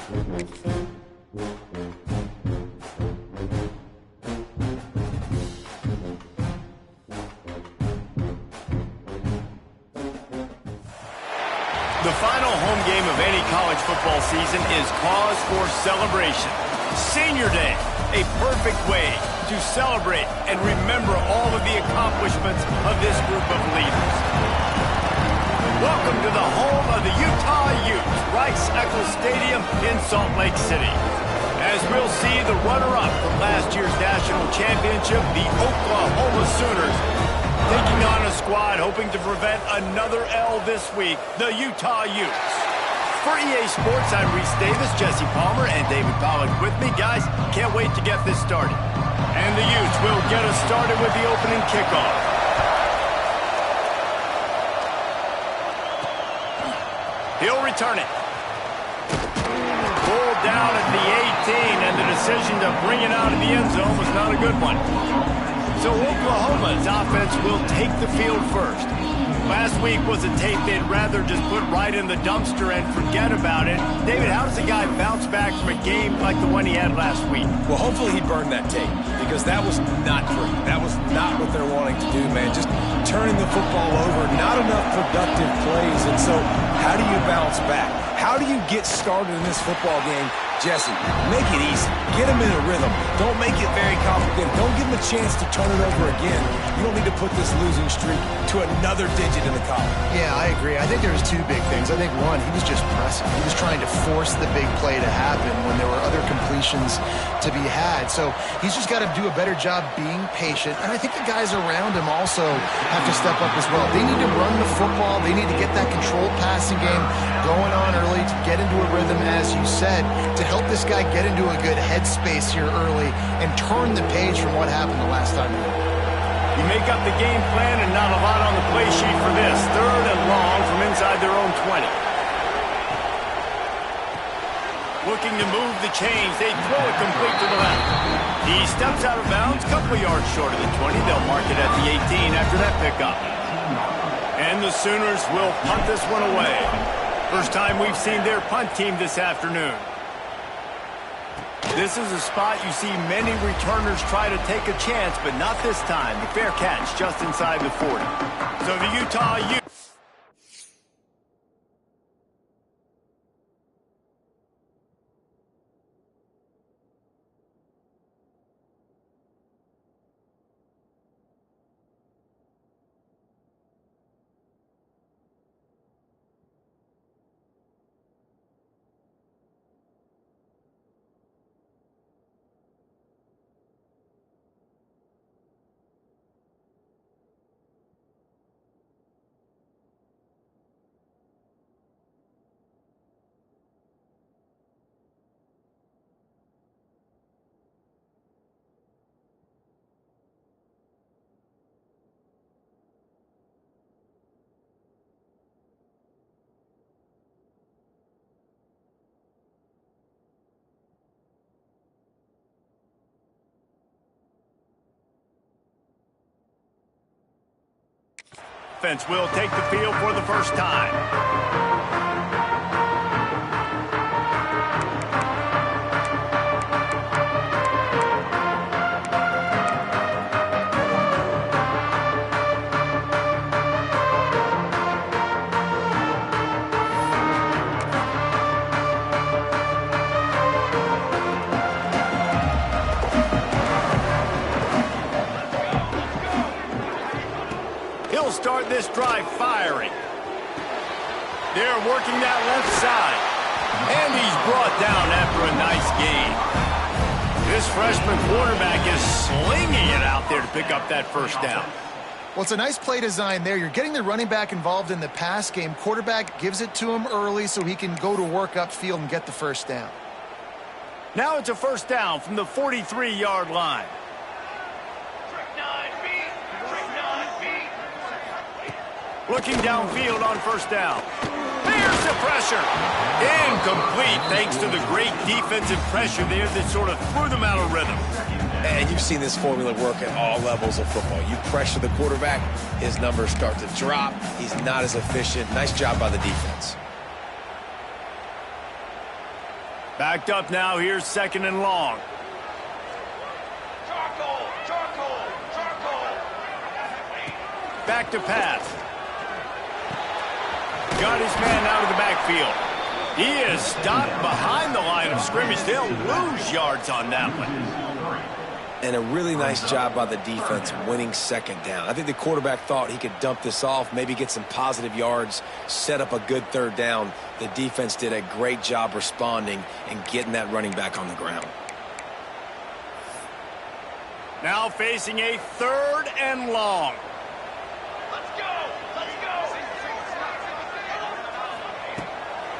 The final home game of any college football season is cause for celebration. Senior Day, a perfect way to celebrate and remember all of the accomplishments of this group of leaders. Welcome to the home of the Utah Utes, Rice-Eccles Stadium in Salt Lake City. As we'll see the runner-up from last year's national championship, the Oklahoma Sooners, taking on a squad hoping to prevent another L this week, the Utah Utes. For EA Sports, I'm Reese Davis, Jesse Palmer, and David Pollack with me. Guys, can't wait to get this started. And the Utes will get us started with the opening kickoff. He'll return it. Pulled down at the 18, and the decision to bring it out of the end zone was not a good one. So Oklahoma's offense will take the field first. Last week was a tape they'd rather just put right in the dumpster and forget about it. David, how does a guy bounce back from a game like the one he had last week? Well, hopefully he burned that tape, because that was not pretty. That was not what they're wanting to do, man. Just turning the football over, not enough productive plays. And so how do you bounce back? How do you get started in this football game? Jesse, make it easy. Get him in a rhythm. Don't make it very complicated. Don't give him a chance to turn it over again. You don't need to put this losing streak to another digit in the column. Yeah, I agree. I think there was two big things. I think, one, he was just pressing. He was trying to force the big play to happen when there were other completions to be had. So he's just got to do a better job being patient. And I think the guys around him also have to step up as well. They need to run the football. They need to get that controlled passing game going on early to get into a rhythm, as you said, to help this guy get into a good headspace here early and turn the page from what happened the last time. You make up the game plan and not a lot on the play sheet for this. 3rd and long from inside their own 20. Looking to move the chains. They throw it complete to the left. He steps out of bounds, couple of yards short of the 20. They'll mark it at the 18 after that pickup. And the Sooners will punt this one away. First time we've seen their punt team this afternoon. This is a spot you see many returners try to take a chance, but not this time. The fair catch just inside the 40. So the Utah Utes. Offense will take the field for the first time. Start this drive firing. They're working that left side. And he's brought down after a nice gain. This freshman quarterback is slinging it out there to pick up that first down. Well, it's a nice play design there. You're getting the running back involved in the pass game. Quarterback gives it to him early so he can go to work upfield and get the first down. Now it's a first down from the 43-yard line. Looking downfield on first down. There's the pressure. Incomplete thanks to the great defensive pressure there that sort of threw them out of rhythm. And you've seen this formula work at all levels of football. You pressure the quarterback, his numbers start to drop. He's not as efficient. Nice job by the defense. Backed up now. Here's 2nd and long. Back to pass. Got his man out of the backfield. He is stopped behind the line of scrimmage. They'll lose yards on that one. And a really nice job by the defense winning 2nd down. I think the quarterback thought he could dump this off, maybe get some positive yards, set up a good 3rd down. The defense did a great job responding and getting that running back on the ground. Now facing a 3rd and long.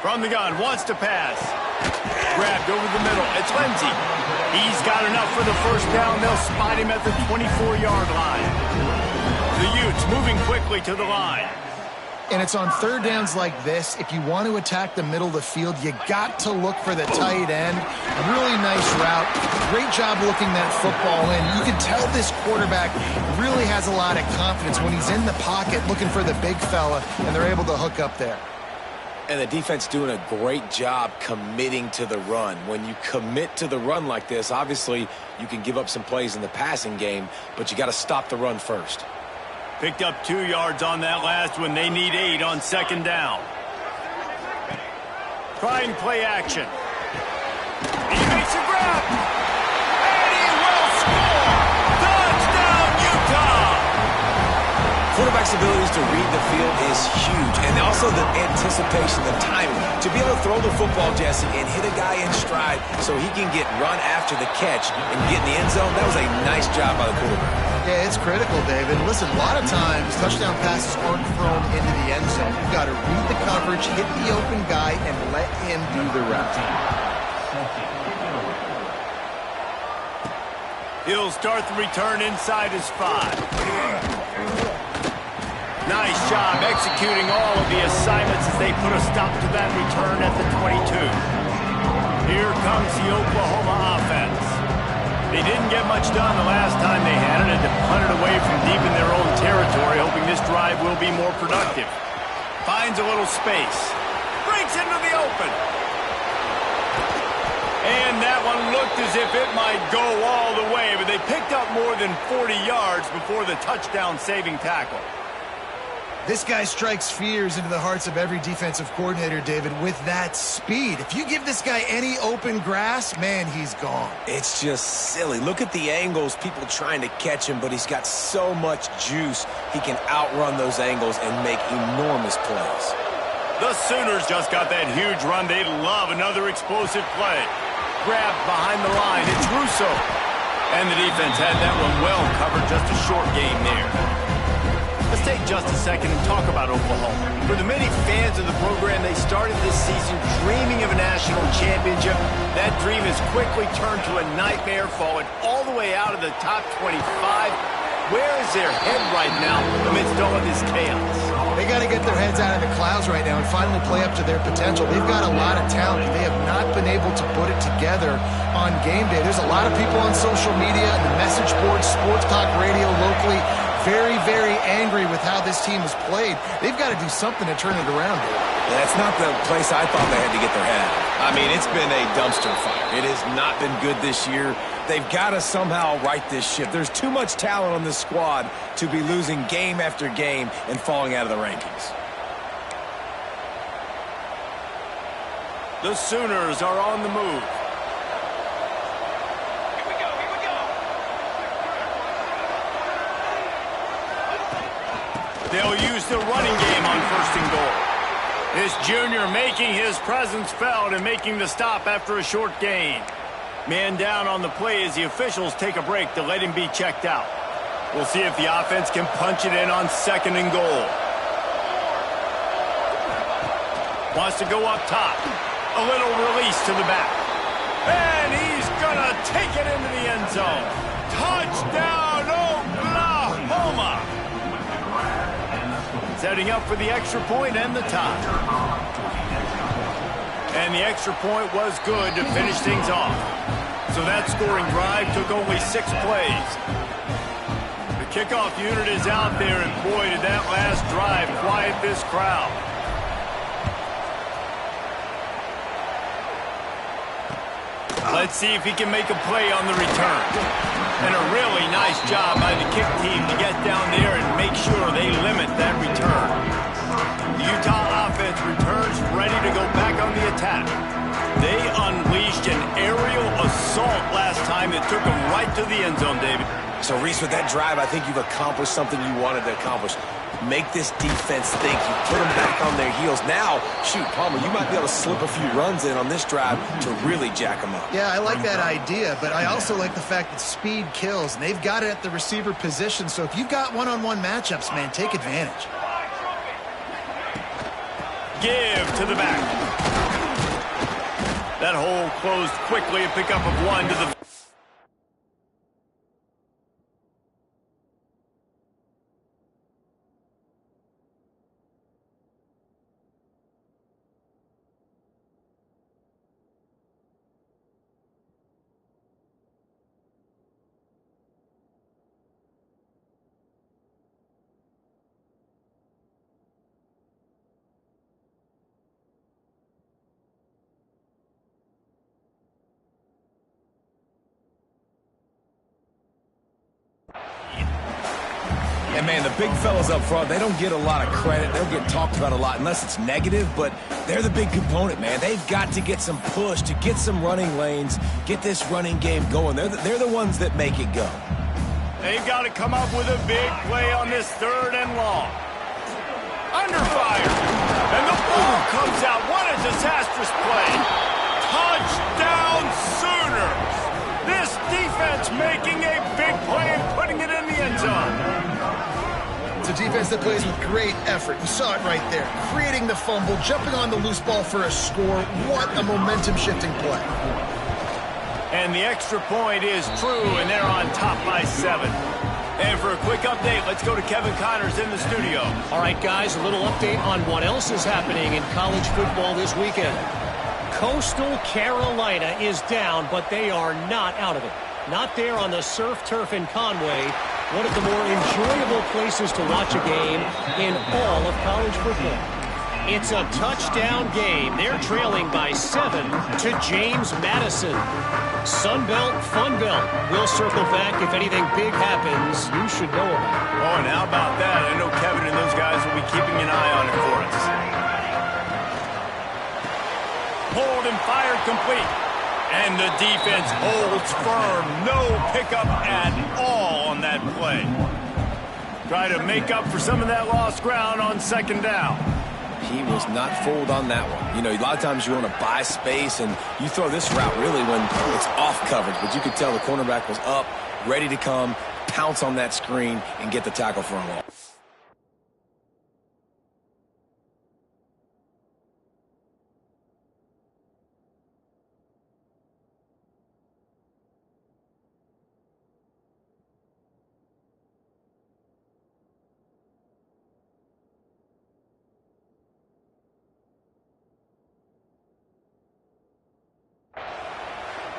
From the gun, wants to pass. Grabbed over the middle. It's Lindsey. He's got enough for the 1st down. They'll spot him at the 24-yard line. The Utes moving quickly to the line. And it's on 3rd downs like this. If you want to attack the middle of the field, you got to look for the tight end. Really nice route. Great job looking that football in. You can tell this quarterback really has a lot of confidence when he's in the pocket looking for the big fella, and they're able to hook up there. And the defense doing a great job committing to the run. When you commit to the run like this, obviously you can give up some plays in the passing game, but you got to stop the run first. Picked up 2 yards on that last one. They need 8 on 2nd down. Trying play action. He makes a grab. And he will score. Touchdown, Utah. Quarterback's abilities to read the field is huge, and also the anticipation, the timing. To be able to throw the football, Jesse, and hit a guy in stride so he can get run after the catch and get in the end zone, that was a nice job by the quarterback. Yeah, it's critical, David. Listen, a lot of times touchdown passes aren't thrown into the end zone. You've got to read the coverage, hit the open guy, and let him do the rest. He'll start the return inside his 5. Nice job executing all of the assignments as they put a stop to that return at the 22. Here comes the Oklahoma offense. They didn't get much done the last time they had it, and to punt it away from deep in their own territory, hoping this drive will be more productive. Finds a little space. Breaks into the open. And that one looked as if it might go all the way, but they picked up more than 40 yards before the touchdown-saving tackle. This guy strikes fears into the hearts of every defensive coordinator, David, with that speed. If you give this guy any open grass, man, he's gone. It's just silly. Look at the angles, people trying to catch him, but he's got so much juice. He can outrun those angles and make enormous plays. The Sooners just got that huge run. They love another explosive play. Grabbed behind the line. It's Russo. And the defense had that one well covered. Just a short game there. Let's take just a second and talk about Oklahoma. For the many fans of the program, they started this season dreaming of a national championship. That dream has quickly turned to a nightmare, falling all the way out of the top 25. Where is their head right now amidst all of this chaos? They got to get their heads out of the clouds right now and finally play up to their potential. They've got a lot of talent. They have not been able to put it together on game day. There's a lot of people on social media and the message boards, sports talk radio locally, very, very angry with how this team has played. They've got to do something to turn it around. That's not the place I thought they had to get their head. I mean, it's been a dumpster fire. It has not been good this year. They've got to somehow right this ship. There's too much talent on this squad to be losing game after game and falling out of the rankings. The Sooners are on the move. They'll use the running game on 1st and goal. This junior making his presence felt and making the stop after a short gain. Man down on the play as the officials take a break to let him be checked out. We'll see if the offense can punch it in on 2nd and goal. Wants to go up top. A little release to the back. And he's going to take it into the end zone. Touchdown, Oklahoma! Setting up for the extra point and the tie. And the extra point was good to finish things off. So that scoring drive took only 6 plays. The kickoff unit is out there, and boy, did that last drive quiet this crowd. Let's see if he can make a play on the return. And a really nice job by the kick team to get down there and make sure they limit that return. The Utah offense returns ready to go back on the attack. They unleashed an aerial assault last time that took them right to the end zone, David. So, Reese, with that drive, I think you've accomplished something you wanted to accomplish. Make this defense think. You put them back on their heels. Now, shoot, Palmer, you might be able to slip a few runs in on this drive to really jack them up. Yeah, I like that idea, but I also like the fact that speed kills, and they've got it at the receiver position. So if you've got one-on-one matchups, man, take advantage. Give to the back. That hole closed quickly, a pickup of 1 to the... And, man, the big fellas up front, they don't get a lot of credit. They don't get talked about a lot unless it's negative, but they're the big component, man. They've got to get some push, to get some running lanes, get this running game going. They're the ones that make it go. They've got to come up with a big play on this 3rd and long. Under fire. And the ball comes out. What a disastrous play. Touchdown Sooners. This defense making a big play and putting it in the end zone. It's a defense that plays with great effort. You saw it right there. Creating the fumble, jumping on the loose ball for a score. What a momentum-shifting play. And the extra point is true, and they're on top by 7. And for a quick update, let's go to Kevin Connors in the studio. All right, guys, a little update on what else is happening in college football this weekend. Coastal Carolina is down, but they are not out of it. Not there on the surf turf in Conway, one of the more enjoyable places to watch a game in all of college football. It's a touchdown game. They're trailing by 7 to James Madison. Sunbelt, Funbelt. We'll circle back if anything big happens you should know about. Oh, and how about that? I know Kevin and those guys will be keeping an eye on it for us. Hold and fired complete. And the defense holds firm. No pickup at all on that play. Try to make up for some of that lost ground on 2nd down. He was not fooled on that one. You know, a lot of times you want to buy space, and you throw this route really when it's off coverage. But you could tell the cornerback was up, ready to come, pounce on that screen, and get the tackle for a loss.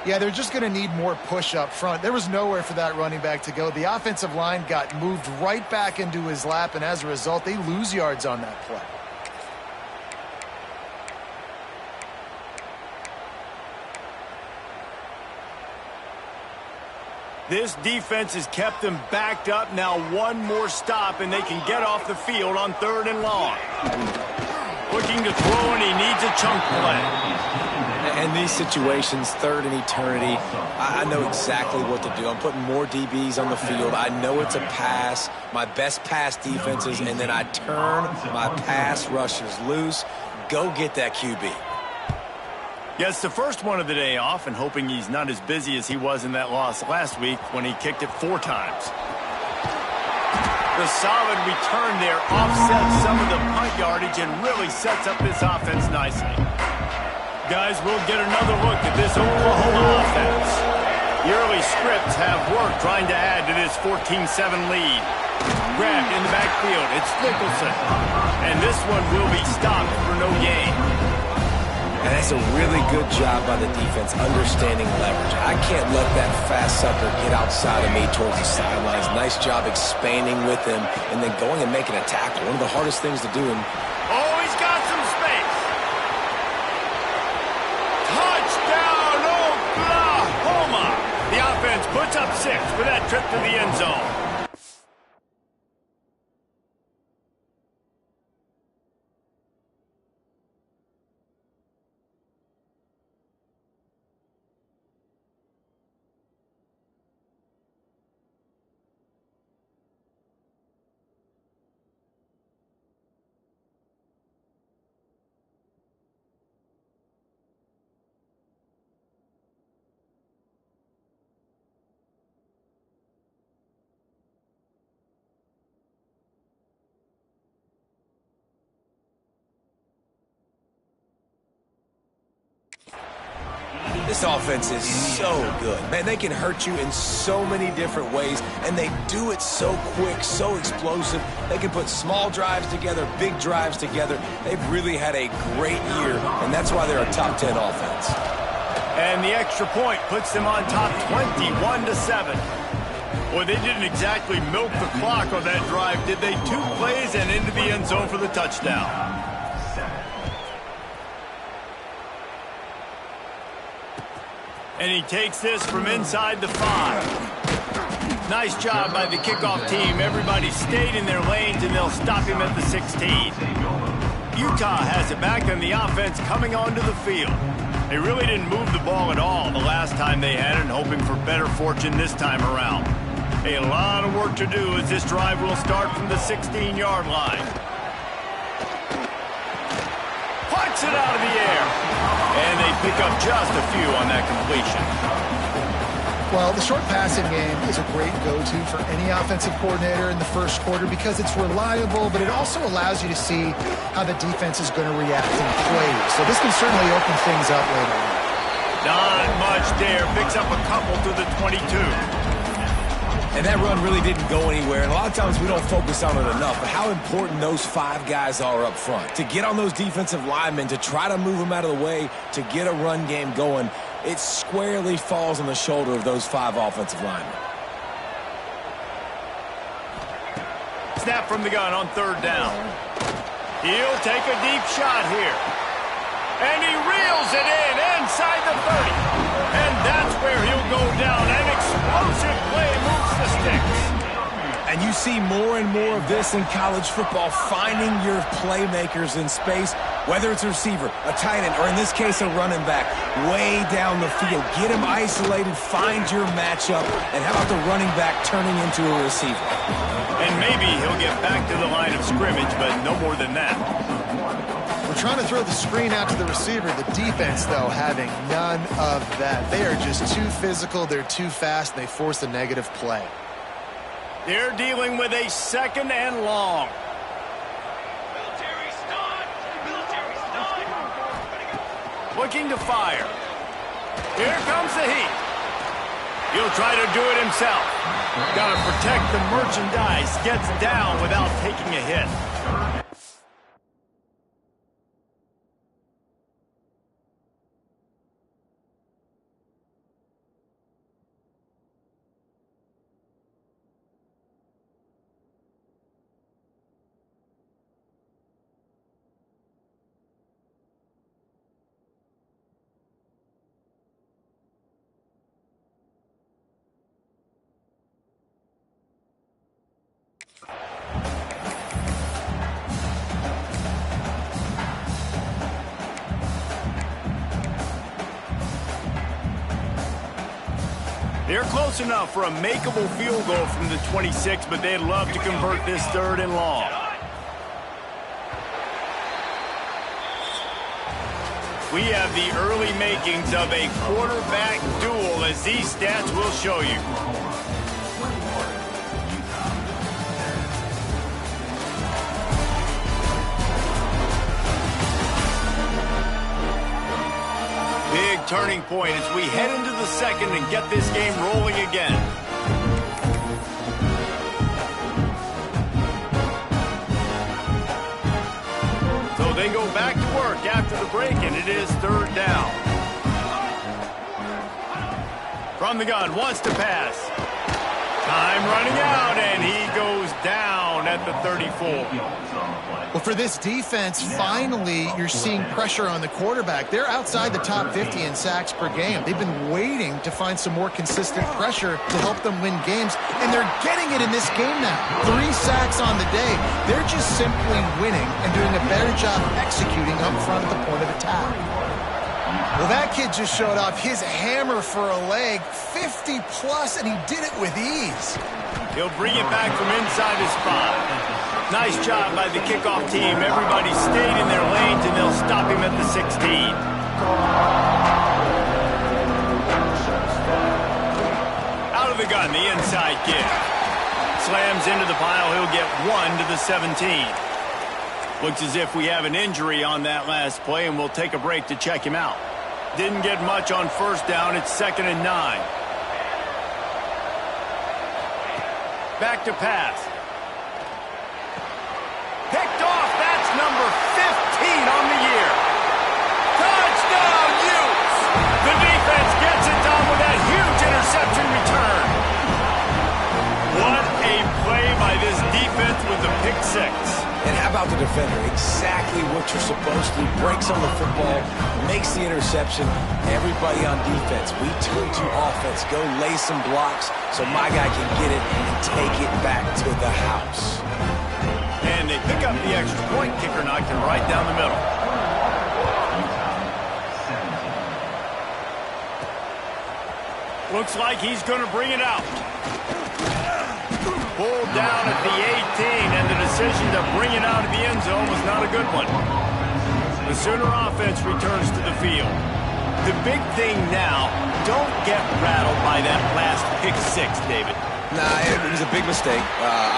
Yeah, they're just going to need more push up front. There was nowhere for that running back to go. The offensive line got moved right back into his lap, and as a result, they lose yards on that play. This defense has kept them backed up. Now one more stop, and they can get off the field on 3rd and long. Looking to throw, and he needs a chunk play. In these situations, 3rd and eternity, I know exactly what to do. I'm putting more DBs on the field. I know it's a pass, my best pass defenses, and then I turn my pass rushers loose. Go get that QB. Yes, the first one of the day off, and hoping he's not as busy as he was in that loss last week when he kicked it 4 times. The solid return there offsets some of the punt yardage and really sets up this offense nicely. Guys, we'll get another look at this Oklahoma offense. The early scripts have worked trying to add to this 14-7 lead. Grabbed in the backfield, it's Nicholson. And this one will be stopped for no gain. And that's a really good job by the defense, understanding leverage. I can't let that fast sucker get outside of me towards the sidelines. Nice job expanding with him and then going and making a tackle. One of the hardest things to do. Oh, he's got some space. Touchdown, Oklahoma! 6 for that trip to the end zone. This offense is so good. Man, they can hurt you in so many different ways, and they do it so quick, so explosive. They can put small drives together, big drives together. They've really had a great year, and that's why they're a top 10 offense. And the extra point puts them on top 21-7. Well, they didn't exactly milk the clock on that drive, did they? 2 plays and into the end zone for the touchdown. And he takes this from inside the 5. Nice job by the kickoff team. Everybody stayed in their lanes, and they'll stop him at the 16. Utah has it back, and the offense coming onto the field. They really didn't move the ball at all the last time they had it, and hoping for better fortune this time around. A lot of work to do as this drive will start from the 16-yard line. Punts it out of the air. And they pick up just a few on that completion. Well, the short passing game is a great go-to for any offensive coordinator in the first quarter because it's reliable, but it also allows you to see how the defense is going to react in plays. So this can certainly open things up later on. Not much there. Picks up a couple to the 22. And that run really didn't go anywhere. And a lot of times we don't focus on it enough. But how important those 5 guys are up front. To get on those defensive linemen, to try to move them out of the way, to get a run game going, it squarely falls on the shoulder of those 5 offensive linemen. Snap from the gun on 3rd down. He'll take a deep shot here. And he reels it in inside the 30. And that's where he'll go down. An explosive play moves the sticks. And you see more and more of this in college football, finding your playmakers in space, whether it's a receiver, a tight end, or in this case, a running back, way down the field. Get him isolated, find your matchup, and how about the running back turning into a receiver? And maybe he'll get back to the line of scrimmage, but no more than that. We're trying to throw the screen out to the receiver. The defense, though, having none of that. They are just too physical. They're too fast. And they force a negative play. They're dealing with a 2nd and long. Looking to fire. Here comes the heat. He'll try to do it himself. Got to protect the merchandise. Gets down without taking a hit. They're close enough for a makeable field goal from the 26, but they'd love to convert this 3rd and long. We have the early makings of a quarterback duel, as these stats will show you. Big turning point as we head into the 2nd and get this game rolling again. So they go back to work after the break, and it is 3rd down. From the gun, wants to pass. Time running out, and he goes down at the 34. Well, for this defense, finally, you're seeing pressure on the quarterback. They're outside the top 50 in sacks per game. They've been waiting to find some more consistent pressure to help them win games, and they're getting it in this game now. 3 sacks on the day. They're just simply winning and doing a better job executing up front at the point of attack. Well, that kid just showed off his hammer for a leg, 50-plus, and he did it with ease. He'll bring it back from inside his 5. Nice job by the kickoff team. Everybody stayed in their lanes, and they'll stop him at the 16. Out of the gun, the inside kick. Slams into the pile. He'll get 1 to the 17. Looks as if we have an injury on that last play, and we'll take a break to check him out. Didn't get much on first down. It's 2nd and 9. Back to pass. Picked off. That's number 15 on the year. Touchdown, Utes! The defense gets it done with that huge interception return. What a play by this defense with the pick 6. And how about the defender? Exactly what you're supposed to. Breaks on the football, makes the interception. Everybody on defense, we turn to offense. Go lay some blocks so my guy can get it and take it back to the house. And they pick up the extra point. Kicker knocked it right down the middle. Looks like he's going to bring it out. Pulled down at the 18, and the decision to bring it out of the end zone was not a good one. The Sooner offense returns to the field. The big thing now, don't get rattled by that last pick 6, David. Nah, it was a big mistake.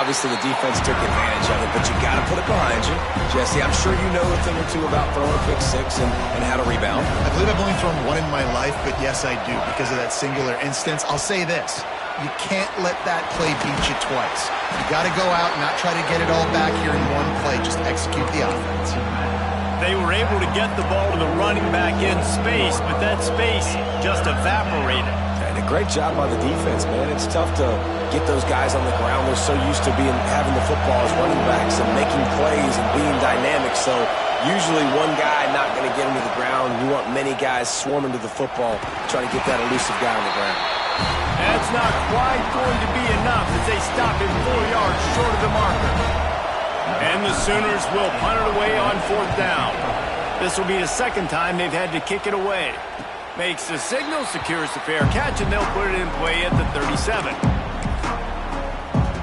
Obviously, the defense took advantage of it, but you got to put it behind you. Jesse, I'm sure you know a thing or two about throwing a pick 6 and how to rebound. I believe I've only thrown 1 in my life, but yes, I do. Because of that singular instance, I'll say this. You can't let that play beat you twice. You got to go out and not try to get it all back here in one play. Just execute the offense. They were able to get the ball to the running back in space, but that space just evaporated. And a great job by the defense, man. It's tough to get those guys on the ground. They're so used to having the football as running backs and making plays and being dynamic. So usually one guy not going to get him to the ground. You want many guys swarming to the football, trying to get that elusive guy on the ground. That's not quite going to be enough as they stop him 4 yards short of the marker. And the Sooners will punt it away on 4th down. This will be the 2nd time they've had to kick it away. Makes the signal, secures the fair catch, and they'll put it in play at the 37.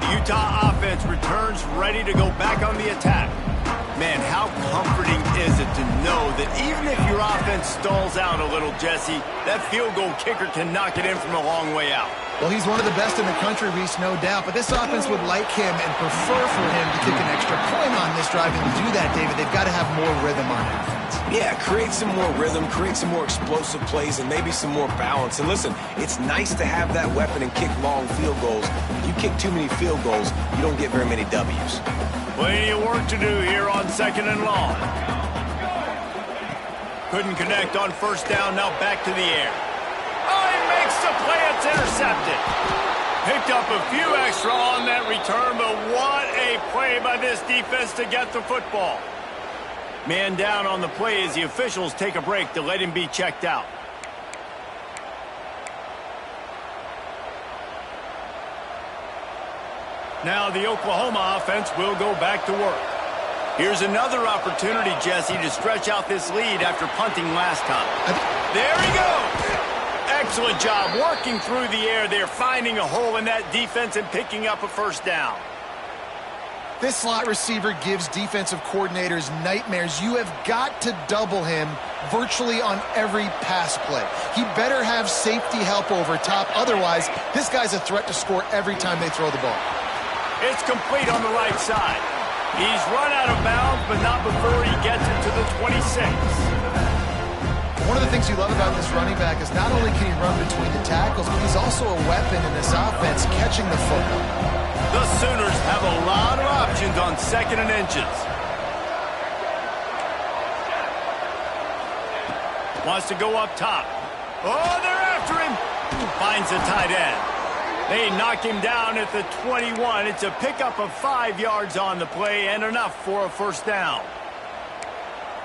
The Utah offense returns ready to go back on the attack. Man, how comforting is it to know that even if your offense stalls out a little, Jesse, that field goal kicker can knock it in from a long way out. Well, he's one of the best in the country, Reese, no doubt. But this offense would like him and prefer for him to kick an extra point on this drive. And to do that, David, they've got to have more rhythm on offense. Yeah, create some more rhythm, create some more explosive plays, and maybe some more balance. And listen, it's nice to have that weapon and kick long field goals. If you kick too many field goals, you don't get very many W's. Plenty of work to do here on 2nd and long. Couldn't connect on 1st down, now back to the air. Oh, he makes the play, it's intercepted. Picked up a few extra on that return, but what a play by this defense to get the football. Man down on the play as the officials take a break to let him be checked out. Now the Oklahoma offense will go back to work. Here's another opportunity, Jesse, to stretch out this lead after punting last time. There he goes. Excellent job working through the air there, finding a hole in that defense and picking up a 1st down. This slot receiver gives defensive coordinators nightmares. You have got to double him virtually on every pass play. He better have safety help over top. Otherwise, this guy's a threat to score every time they throw the ball. It's complete on the right side. He's run out of bounds, but not before he gets it to the 26. One of the things you love about this running back is not only can he run between the tackles, but he's also a weapon in this offense catching the football. The Sooners have a lot of options on 2nd and inches. Wants to go up top. Oh, they're after him. Finds the tight end. They knock him down at the 21. It's a pickup of 5 yards on the play and enough for a first down.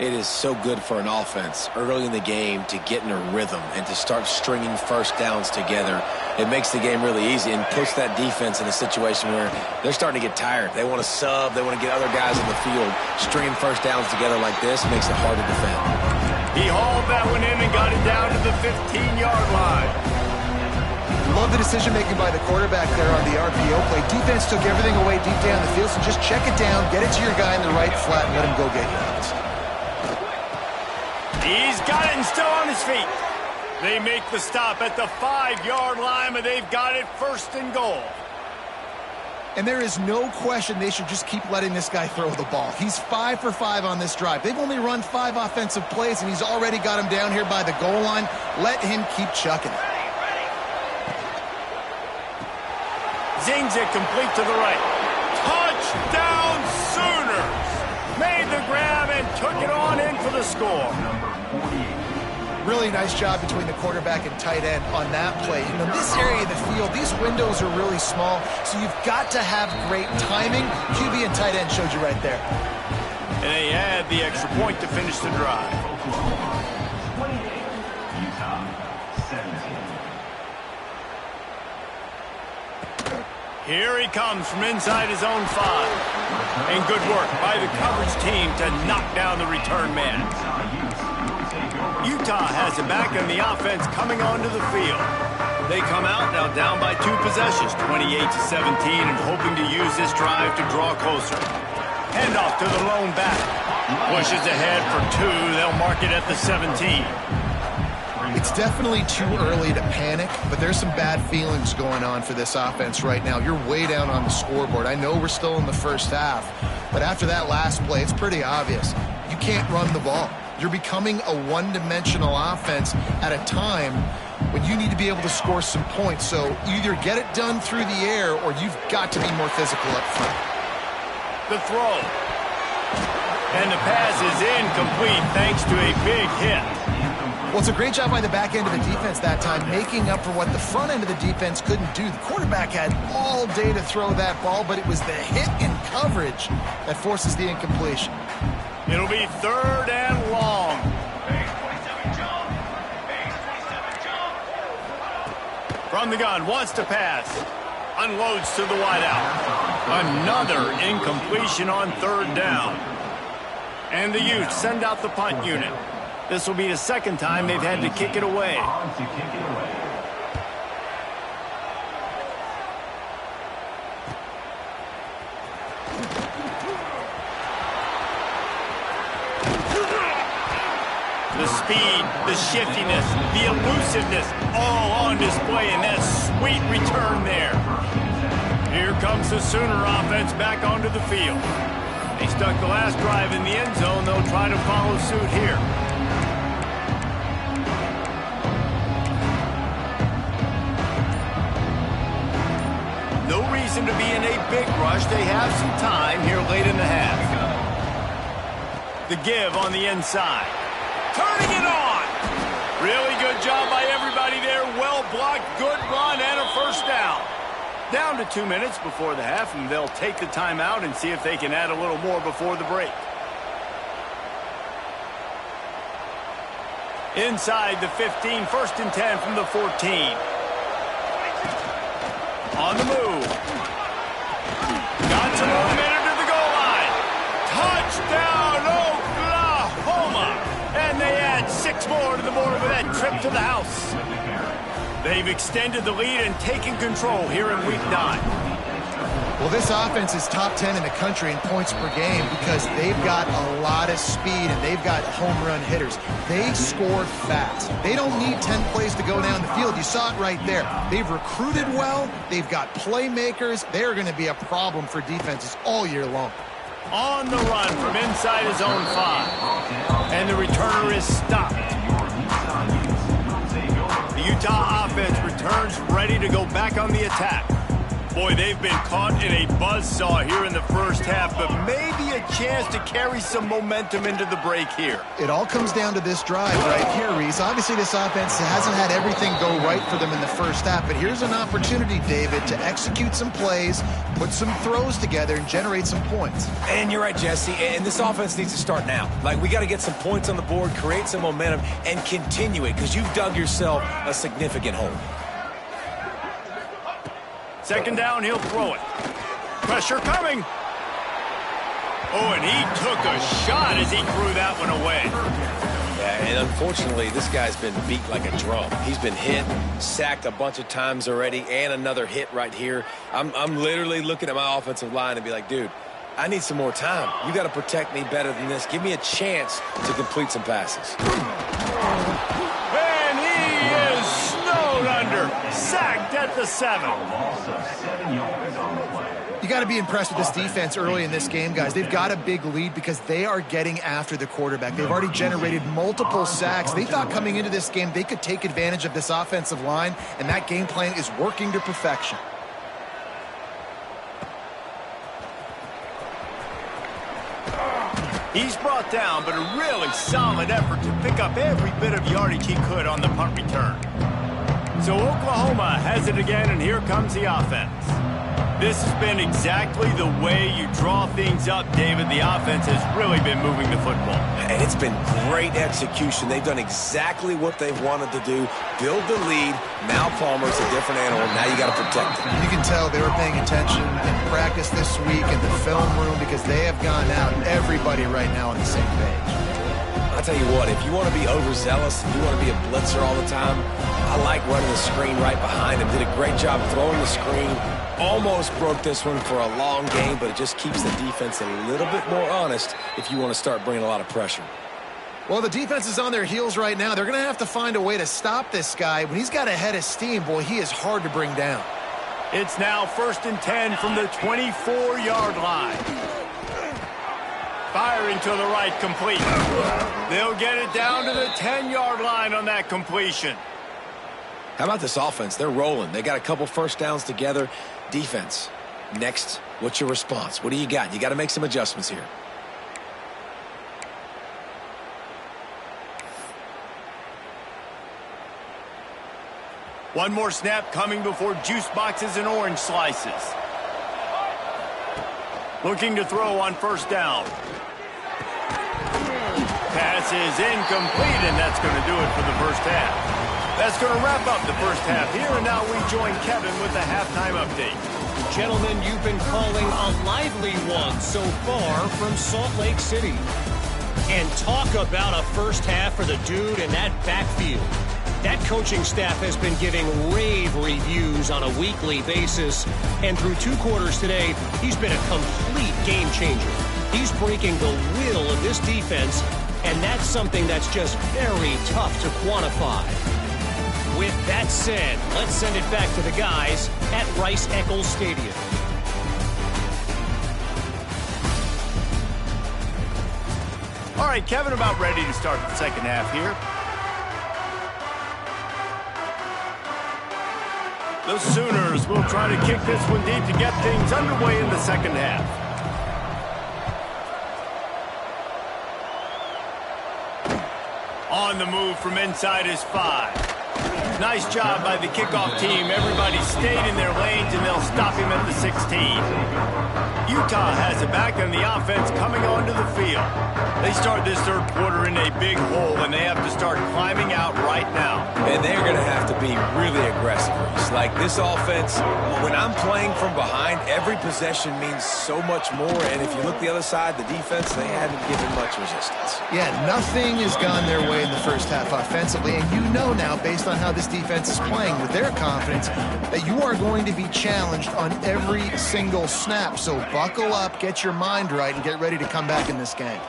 It is so good for an offense early in the game to get in a rhythm and to start stringing first downs together. It makes the game really easy and puts that defense in a situation where they're starting to get tired. They want to sub. They want to get other guys on the field. Stringing first downs together like this makes it hard to defend. He hauled that one in and got it down to the 15-yard line. Love the decision-making by the quarterback there on the RPO play. Defense took everything away deep down the field, so just check it down, get it to your guy in the right flat, and let him go get yards. He's got it and still on his feet. They make the stop at the 5-yard line, but they've got it first and goal. And there is no question they should just keep letting this guy throw the ball. He's 5 for 5 on this drive. They've only run 5 offensive plays, and he's already got him down here by the goal line. Let him keep chucking it. Zings it complete to the right. Touchdown Sooners! Made the grab and took it on in for the score. Really nice job between the quarterback and tight end on that play. You know, this area of the field, these windows are really small, so you've got to have great timing. QB and tight end showed you right there. And they had the extra point to finish the drive. Here he comes from inside his own 5. And good work by the coverage team to knock down the return man. Utah has it back and the offense coming onto the field. They come out now down by 2 possessions, 28-17, and hoping to use this drive to draw closer. Handoff to the lone back. Pushes ahead for 2. They'll mark it at the 17. It's definitely too early to panic, but there's some bad feelings going on for this offense right now. You're way down on the scoreboard. I know we're still in the first half, but after that last play, it's pretty obvious. You can't run the ball. You're becoming a one-dimensional offense at a time when you need to be able to score some points. So either get it done through the air or you've got to be more physical up front. The throw. And the pass is incomplete thanks to a big hit. Well, it's a great job by the back end of the defense that time, making up for what the front end of the defense couldn't do. The quarterback had all day to throw that ball, but it was the hit in coverage that forces the incompletion. It'll be 3rd and long. From the gun, wants to pass. Unloads to the wideout. Another incompletion on 3rd down. And the Utes send out the punt unit. This will be the 2nd time they've had to kick it away. The speed, the shiftiness, the elusiveness, all on display in that sweet return there. Here comes the Sooner offense back onto the field. They stuck the last drive in the end zone. They'll try to follow suit here. No reason to be in a big rush. They have some time here late in the half. The give on the inside. Turning it on. Really good job by everybody there. Well blocked, good run, and a first down. Down to 2 minutes before the half, and they'll take the timeout and see if they can add a little more before the break. Inside the 15, 1st and 10 from the 14. On the move. Got some momentum to the goal line. Touchdown, Oklahoma. And they add 6 more to the board with that trip to the house. They've extended the lead and taken control here in Week 9. Well, this offense is top 10 in the country in points per game because they've got a lot of speed and they've got home run hitters. They score fast. They don't need 10 plays to go down the field. You saw it right there. They've recruited well. They've got playmakers. They're going to be a problem for defenses all year long. On the run from inside his own 5. And the returner is stopped. The Utah offense returns ready to go back on the attack. Boy, they've been caught in a buzzsaw here in the first half, but maybe a chance to carry some momentum into the break here. It all comes down to this drive right here, Reese. Obviously, this offense hasn't had everything go right for them in the first half, but here's an opportunity, David, to execute some plays, put some throws together, and generate some points. And you're right, Jesse, and this offense needs to start now. Like, we got to get some points on the board, create some momentum, and continue it, because you've dug yourself a significant hole. Second down, he'll throw it. Pressure coming. Oh, and he took a shot as he threw that one away. Yeah, and unfortunately, this guy's been beat like a drum. He's been hit, sacked a bunch of times already, and another hit right here. I'm literally looking at my offensive line and be like, dude, I need some more time. You got to protect me better than this. Give me a chance to complete some passes. And he is snowed under. Sacked at the 7. You got to be impressed with this defense early in this game, guys. They've got a big lead because they are getting after the quarterback. They've already generated multiple sacks. They thought coming into this game they could take advantage of this offensive line, and that game plan is working to perfection. He's brought down, but a really solid effort to pick up every bit of yardage he could on the punt return. So Oklahoma has it again, and here comes the offense. This has been exactly the way you draw things up, David. The offense has really been moving the football. And it's been great execution. They've done exactly what they've wanted to do. Build the lead. Now Palmer's a different animal. Now you got to protect him. You can tell they were paying attention in practice this week in the film room because they have gone out, everybody right now on the same page. I'll tell you what, if you want to be overzealous, if you want to be a blitzer all the time, I like running the screen right behind him. Did a great job throwing the screen. Almost broke this one for a long game, but it just keeps the defense a little bit more honest if you want to start bringing a lot of pressure. Well, the defense is on their heels right now. They're going to have to find a way to stop this guy. When he's got a head of steam, boy, he is hard to bring down. It's now 1st and 10 from the 24-yard line. Firing to the right, complete. They'll get it down to the 10-yard line on that completion. How about this offense? They're rolling. They got a couple first downs together. Defense. Next, what's your response? What do you got? You got to make some adjustments here. One more snap coming before juice boxes and orange slices. Looking to throw on 1st down. Pass is incomplete, and that's going to do it for the first half. That's going to wrap up the first half here, and now we join Kevin with the halftime update. Gentlemen, you've been calling a lively one so far from Salt Lake City. And talk about a first half for the dude in that backfield. That coaching staff has been giving rave reviews on a weekly basis. And through 2 quarters today, he's been a complete game changer. He's breaking the will of this defense, and that's something that's just very tough to quantify. With that said, let's send it back to the guys at Rice-Eccles Stadium. All right, Kevin, about ready to start the second half here. The Sooners will try to kick this one deep to get things underway in the second half. On the move from inside his 5. Nice job by the kickoff team. Everybody stayed in their lanes, and they'll stop him at the 16. Utah has it back, and the offense coming onto the field. They start this third quarter in a big hole, and they have to start climbing out right now. And they're going to have to be really aggressive. It's like this offense, when I'm playing from behind, every possession means so much more. And if you look the other side, the defense, they hadn't given much resistance. Yeah, nothing has gone their way in the first half offensively. And you know now, based on how this defense is playing with their confidence, that you are going to be challenged on every single snap. So buckle up, get your mind right, and get ready to come back in this game.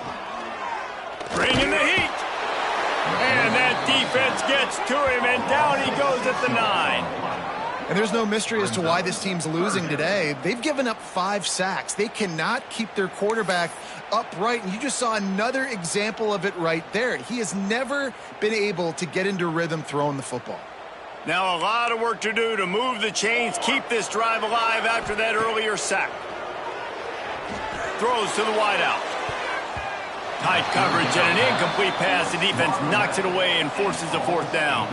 Bringing the heat. And that defense gets to him, and down he goes at the 9. And there's no mystery as to why this team's losing today. They've given up 5 sacks. They cannot keep their quarterback upright, and you just saw another example of it right there. He has never been able to get into rhythm throwing the football. Now a lot of work to do to move the chains, keep this drive alive after that earlier sack. Throws to the wideout. Tight coverage and an incomplete pass. The defense knocks it away and forces a fourth down.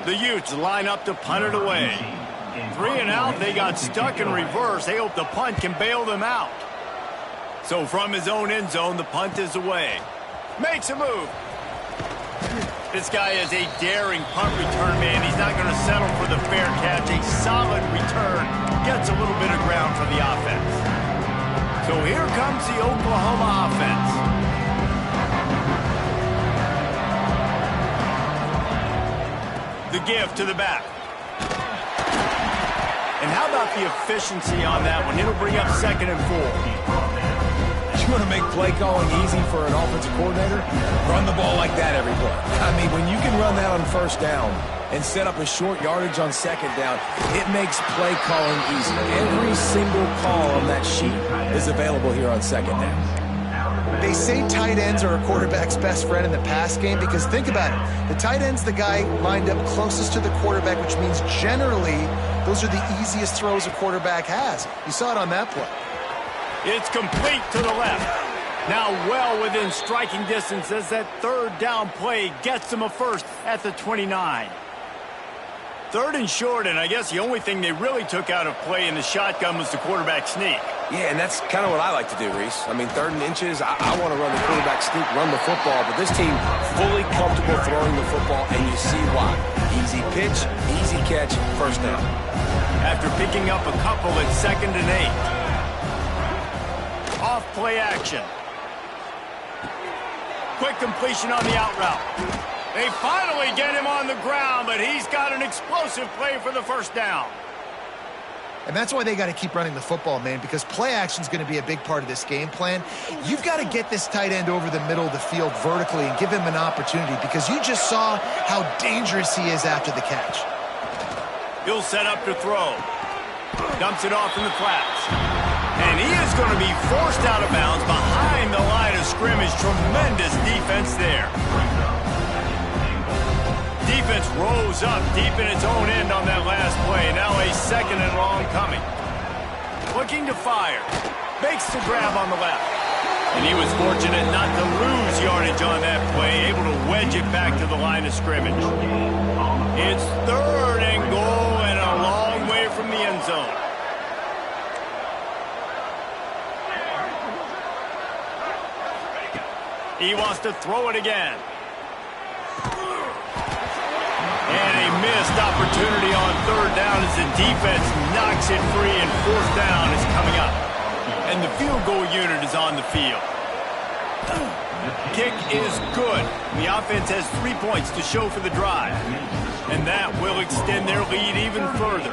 The Utes line up to punt it away. 3 and out, they got stuck in reverse. They hope the punt can bail them out. So from his own end zone, the punt is away. Makes a move. This guy is a daring punt return man. He's not going to settle for the fair catch. A solid return gets a little bit of ground for the offense. So here comes the Oklahoma offense. The give to the back. And how about the efficiency on that one? It'll bring up 2nd and 4. You want to make play calling easy for an offensive coordinator? Run the ball like that every play. I mean, when you can run that on 1st down and set up a short yardage on 2nd down, it makes play calling easy. Every single call on that sheet is available here on 2nd down. They say tight ends are a quarterback's best friend in the pass game because think about it. The tight end's the guy lined up closest to the quarterback, which means generally those are the easiest throws a quarterback has. You saw it on that play. It's complete to the left. Now well within striking distance as that 3rd down play gets them a first at the 29. 3rd and short, and I guess the only thing they really took out of play in the shotgun was the quarterback sneak. Yeah, and that's kind of what I like to do, Reese. I mean, 3rd and inches, I want to run the quarterback sneak, run the football, but this team fully comfortable throwing the football, and you see why. Easy pitch, easy catch, 1st down. After picking up a couple at 2nd and 8. Off play action. Quick completion on the out route. They finally get him on the ground, but he's got an explosive play for the 1st down. And that's why they got to keep running the football, man, because play action is going to be a big part of this game plan. You've got to get this tight end over the middle of the field vertically and give him an opportunity because you just saw how dangerous he is after the catch. He'll set up to throw. Dumps it off in the flats. And he is going to be forced out of bounds behind the line of scrimmage. Tremendous defense there. Defense rose up deep in its own end on that last play. Now a 2nd and long coming. Looking to fire. Makes the grab on the left. And he was fortunate not to lose yardage on that play. Able to wedge it back to the line of scrimmage. It's 3rd and goal and a long way from the end zone. He wants to throw it again. And a missed opportunity on 3rd down as the defense knocks it free and 4th down is coming up. And the field goal unit is on the field. Kick is good. The offense has 3 points to show for the drive. And that will extend their lead even further.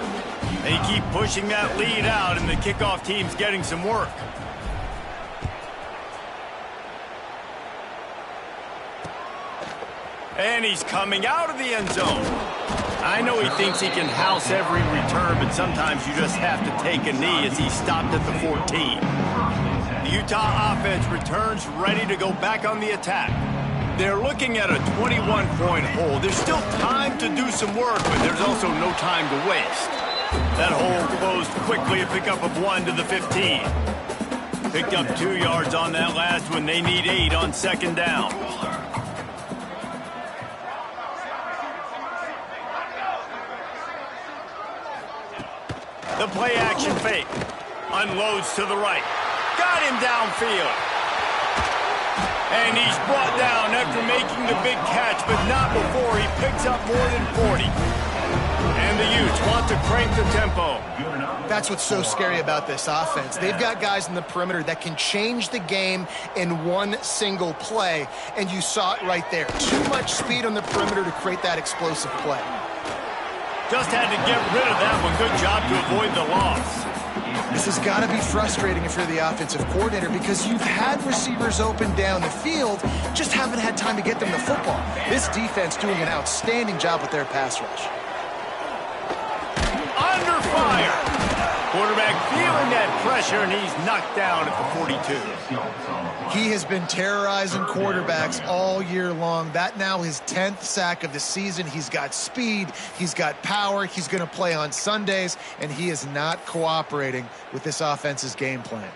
They keep pushing that lead out and the kickoff team's getting some work. And he's coming out of the end zone. I know he thinks he can house every return, but sometimes you just have to take a knee as he stopped at the 14. The Utah offense returns ready to go back on the attack. They're looking at a 21-point hole. There's still time to do some work, but there's also no time to waste. That hole closed quickly, a pickup of 1 to the 15. Picked up 2 yards on that last one. They need 8 on 2nd down. The play action fake. Unloads to the right. Got him downfield. And he's brought down after making the big catch, but not before he picks up more than 40. And the Utes want to crank the tempo. That's what's so scary about this offense. They've got guys in the perimeter that can change the game in one single play, and you saw it right there. Too much speed on the perimeter to create that explosive play. Just had to get rid of that one. Good job to avoid the loss. This has got to be frustrating if you're the offensive coordinator because you've had receivers open down the field, just haven't had time to get them the football. This defense doing an outstanding job with their pass rush. Under fire. Quarterback feeling that pressure, and he's knocked down at the 42. He has been terrorizing quarterbacks all year long. That now his 10th sack of the season. He's got speed. He's got power. He's going to play on Sundays, and he is not cooperating with this offense's game plan.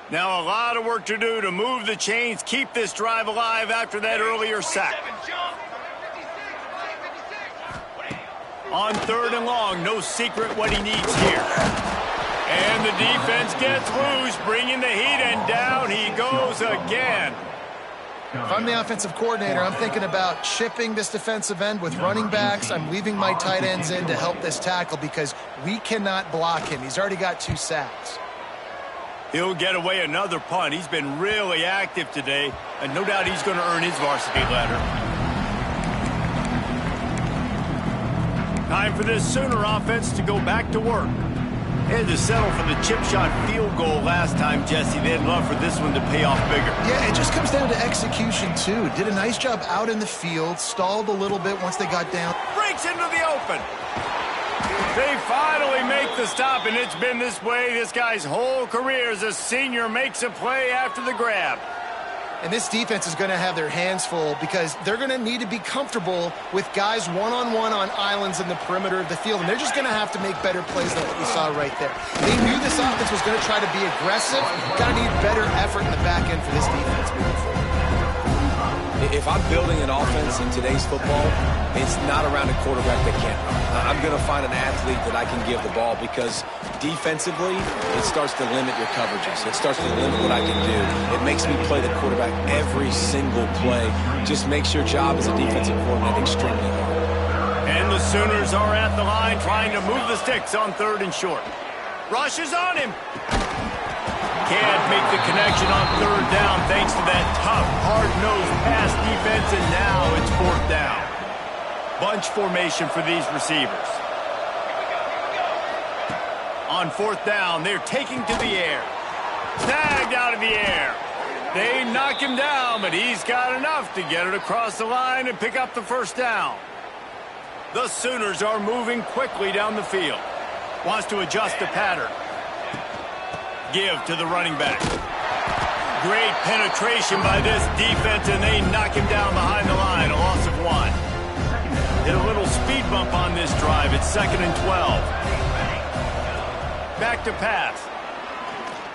Now a lot of work to do to move the chains, keep this drive alive after that earlier sack. On 3rd and long, no secret what he needs here. And the defense gets loose, bringing the heat, and down he goes again. If I'm the offensive coordinator, I'm thinking about chipping this defensive end with running backs. I'm leaving my tight ends in to help this tackle because we cannot block him. He's already got 2 sacks. He'll get away another punt. He's been really active today, and no doubt he's going to earn his varsity letter. Time for this Sooner offense to go back to work. They had to settle for the chip shot field goal last time, Jesse. They'd love for this one to pay off bigger. Yeah, it just comes down to execution, too. Did a nice job out in the field, stalled a little bit once they got down. Breaks into the open. They finally make the stop, and it's been this way this guy's whole career as a senior makes a play after the grab. And this defense is going to have their hands full because they're going to need to be comfortable with guys one-on-one on islands in the perimeter of the field. And they're just going to have to make better plays than what we saw right there. They knew this offense was going to try to be aggressive. Got to need better effort in the back end for this defense moving forward. If I'm building an offense in today's football, it's not around a quarterback that can't run. I'm going to find an athlete that I can give the ball because defensively, it starts to limit your coverages. It starts to limit what I can do. It makes me play the quarterback every single play. Just makes your job as a defensive coordinator extremely hard. And the Sooners are at the line trying to move the sticks on 3rd and short. Rush is on him. Can't make the connection on 3rd down thanks to that tough, hard-nosed pass defense, and now it's 4th down. Bunch formation for these receivers. On 4th down, they're taking to the air. Snagged out of the air. They knock him down, but he's got enough to get it across the line and pick up the 1st down. The Sooners are moving quickly down the field. Wants to adjust the pattern. Give to the running back. Great penetration by this defense, and they knock him down behind the line. A loss of 1. Hit a little speed bump on this drive. It's 2nd and 12. Back to pass.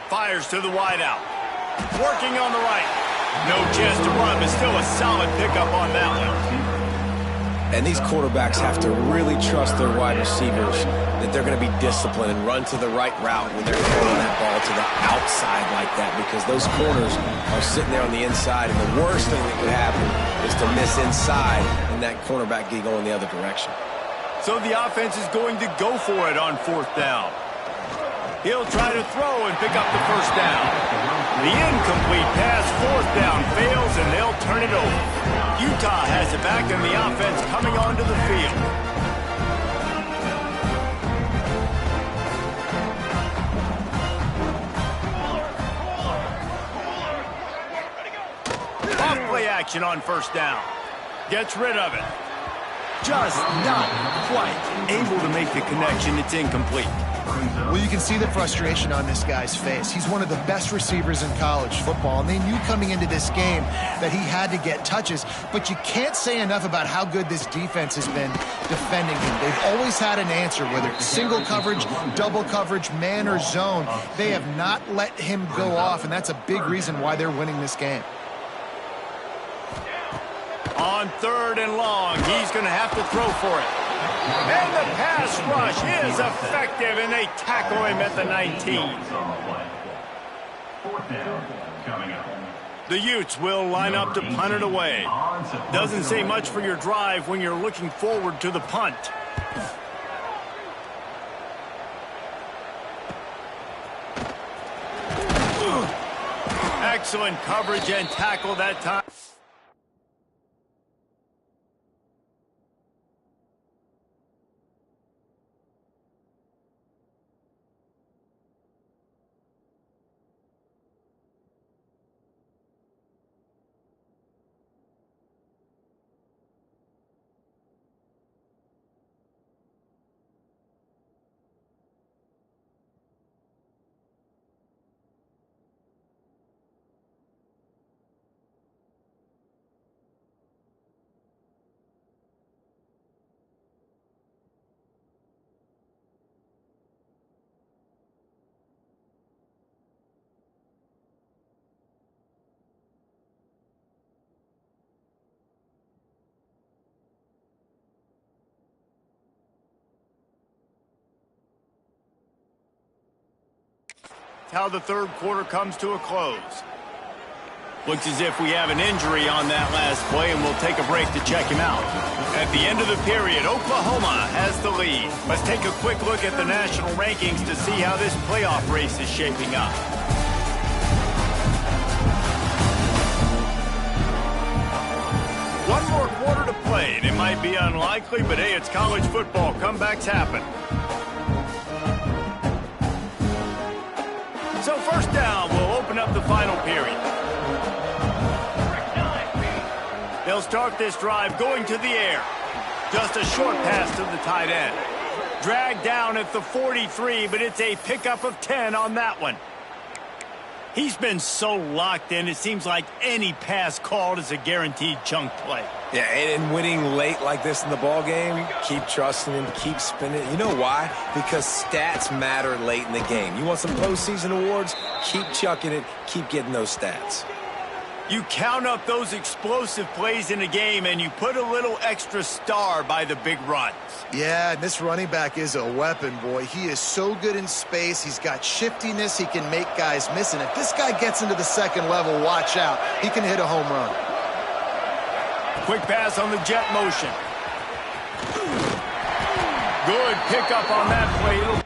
Fires to the wideout. Working on the right. No chance to run, but still a solid pickup on that one. And these quarterbacks have to really trust their wide receivers that they're going to be disciplined and run to the right route when they're throwing that ball to the outside like that because those corners are sitting there on the inside, and the worst thing that could happen is to miss inside and that cornerback get going the other direction. So the offense is going to go for it on 4th down. He'll try to throw and pick up the 1st down. The incomplete pass, 4th down, fails, and they'll turn it over. Utah has it back, and the offense coming onto the field. Off play action on 1st down. Gets rid of it. Just not quite able to make the connection. It's incomplete. Well, you can see the frustration on this guy's face. He's one of the best receivers in college football, and they knew coming into this game that he had to get touches, but you can't say enough about how good this defense has been defending him. They've always had an answer, whether it's single coverage, double coverage, man or zone. They have not let him go off, and that's a big reason why they're winning this game. On 3rd and long, he's going to have to throw for it. And the pass rush is effective, and they tackle him at the 19. The Utes will line up to punt it away. Doesn't say much for your drive when you're looking forward to the punt. Excellent coverage and tackle that time. how the third quarter comes to a close. Looks as if we have an injury on that last play, and we'll take a break to check him out. At the end of the period, Oklahoma has the lead. Let's take a quick look at the national rankings to see how this playoff race is shaping up. One more quarter to play, and it might be unlikely, but hey, it's college football. Comebacks happen. So first down, we'll open up the final period. They'll start this drive going to the air. Just a short pass to the tight end. Dragged down at the 43, but it's a pickup of 10 on that one. He's been so locked in, it seems like any pass called is a guaranteed chunk play. Yeah, and winning late like this in the ball game, keep trusting him, keep spinning. You know why? Because stats matter late in the game. You want some postseason awards? Keep chucking it, keep getting those stats. You count up those explosive plays in a game, and you put a little extra star by the big runs. Yeah, and this running back is a weapon, boy. He is so good in space. He's got shiftiness. He can make guys miss. And if this guy gets into the second level, watch out. He can hit a home run. Quick pass on the jet motion. Good pickup on that play.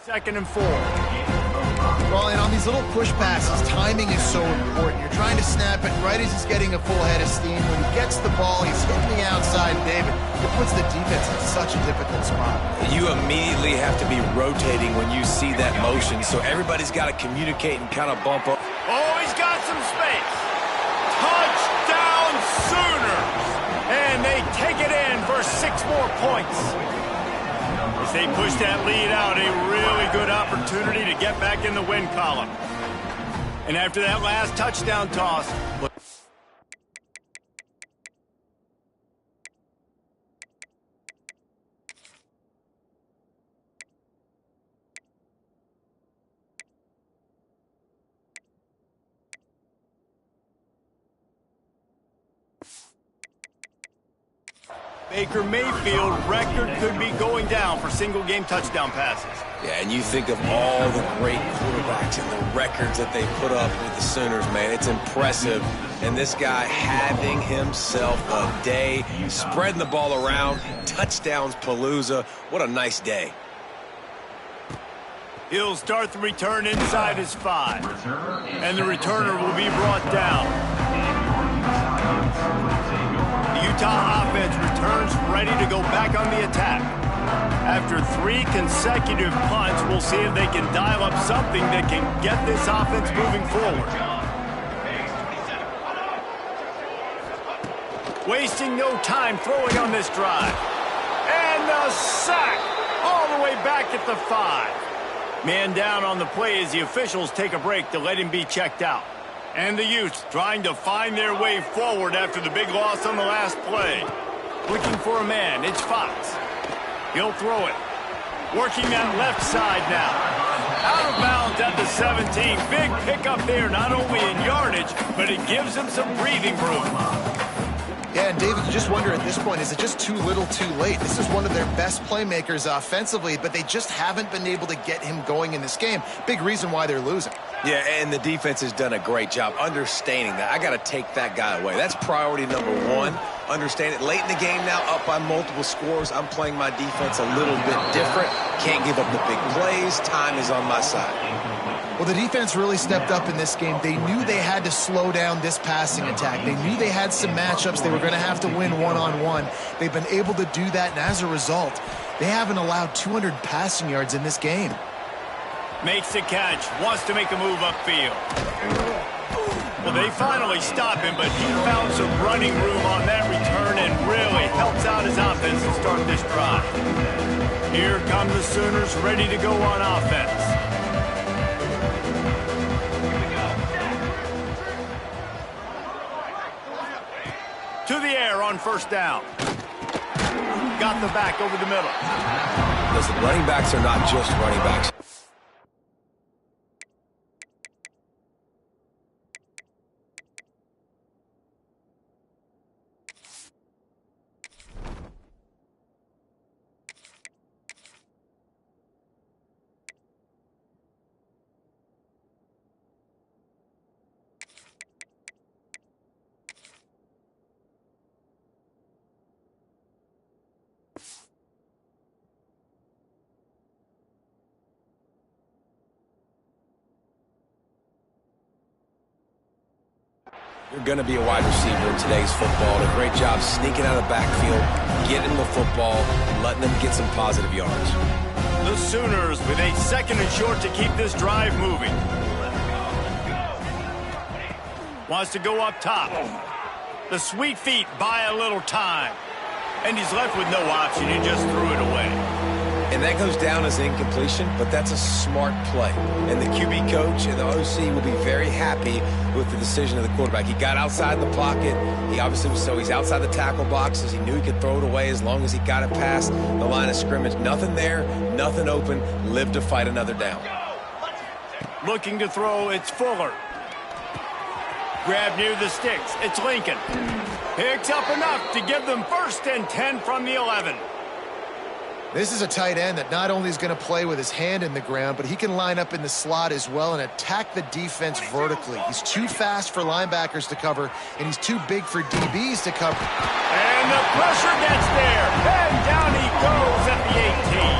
Second and 4. Well, and on these little push passes, timing is so important. You're trying to snap it right as he's getting a full head of steam. When he gets the ball, he's hitting the outside, David. It puts the defense in such a difficult spot. You immediately have to be rotating when you see that motion, so everybody's got to communicate and kind of bump up. Oh, he's got some space. Touchdown Sooners! And they take it in for 6 more points. As they push that lead out, a really good opportunity to get back in the win column. And after that last touchdown toss, Baker Mayfield record could be going down for single-game touchdown passes. Yeah, and you think of all the great quarterbacks and the records that they put up with the Sooners, man. It's impressive. And this guy having himself a day, spreading the ball around, touchdowns palooza. What a nice day. He'll start the return inside his 5. And the returner will be brought down. The Utah offense returns ready to go back on the attack. After 3 consecutive punts, we'll see if they can dial up something that can get this offense moving forward. Wasting no time throwing on this drive. And the sack. all the way back at the 5. Man down on the play as the officials take a break to let him be checked out. And the Utes trying to find their way forward after the big loss on the last play. Looking for a man, it's Fox. He'll throw it. Working that left side now. Out of bounds at the 17. Big pickup there, not only in yardage, but it gives him some breathing room. Yeah, and David, you just wonder at this point, is it just too little too late? This is one of their best playmakers offensively, but they just haven't been able to get him going in this game. Big reason why they're losing. Yeah, and the defense has done a great job understanding that. I got to take that guy away. That's priority number one. Understand it. Late in the game now, up by multiple scores. I'm playing my defense a little bit different. Can't give up the big plays. Time is on my side. Well, the defense really stepped up in this game. They knew they had to slow down this passing attack. They knew they had some matchups they were going to have to win one-on-one. They've been able to do that, and as a result, they haven't allowed 200 passing yards in this game. Makes the catch, wants to make a move upfield. Well, they finally stop him, but he found some running room on that return and really helps out his offense to start this drive. Here come the Sooners ready to go on offense. To the air on first down. Got the back over the middle. Listen, running backs are not just running backs. You're going to be a wide receiver in today's football. A great job sneaking out of the backfield, getting the football, letting them get some positive yards. The Sooners with a second and short to keep this drive moving. Wants to go up top. The sweet feet buy a little time. And he's left with no option. He just threw it away. And that goes down as incompletion, but that's a smart play. And the QB coach and the OC will be very happy with the decision of the quarterback. He got outside the pocket. He obviously was so he's outside the tackle boxes. He knew he could throw it away as long as he got it past the line of scrimmage. Nothing there, nothing open. Live to fight another down. Looking to throw, it's Fuller. Grab near the sticks, it's Lincoln. Picks up enough to give them 1st and 10 from the 11. This is a tight end that not only is going to play with his hand in the ground, but he can line up in the slot as well and attack the defense vertically. He's too fast for linebackers to cover, and he's too big for DBs to cover. And the pressure gets there, and down he goes at the 18.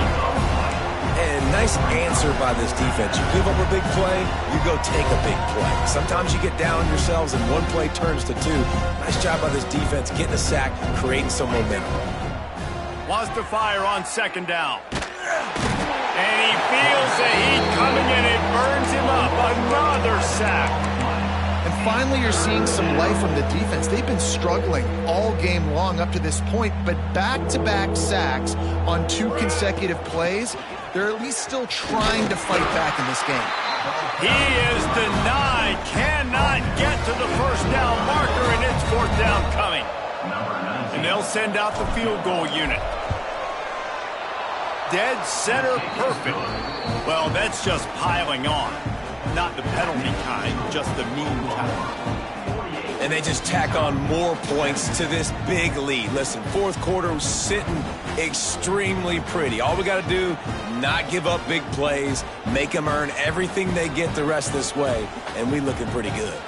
And nice answer by this defense. You give up a big play, you go take a big play. Sometimes you get down on yourselves and one play turns to two. Nice job by this defense getting a sack, creating some momentum. Wants to fire on 2nd down. And he feels the heat coming and it burns him up. Another sack. And finally, you're seeing some life from the defense. They've been struggling all game long up to this point, but back-to-back sacks on 2 consecutive plays, they're at least still trying to fight back in this game. He is denied. Cannot get to the 1st down marker, and it's 4th down coming. And they'll send out the field goal unit. Dead center perfect. Well, that's just piling on. Not the penalty kind, just the mean kind. And they just tack on more points to this big lead. Listen, 4th quarter was sitting extremely pretty. All we got to do, not give up big plays, make them earn everything they get the rest of this way, and we looking pretty good.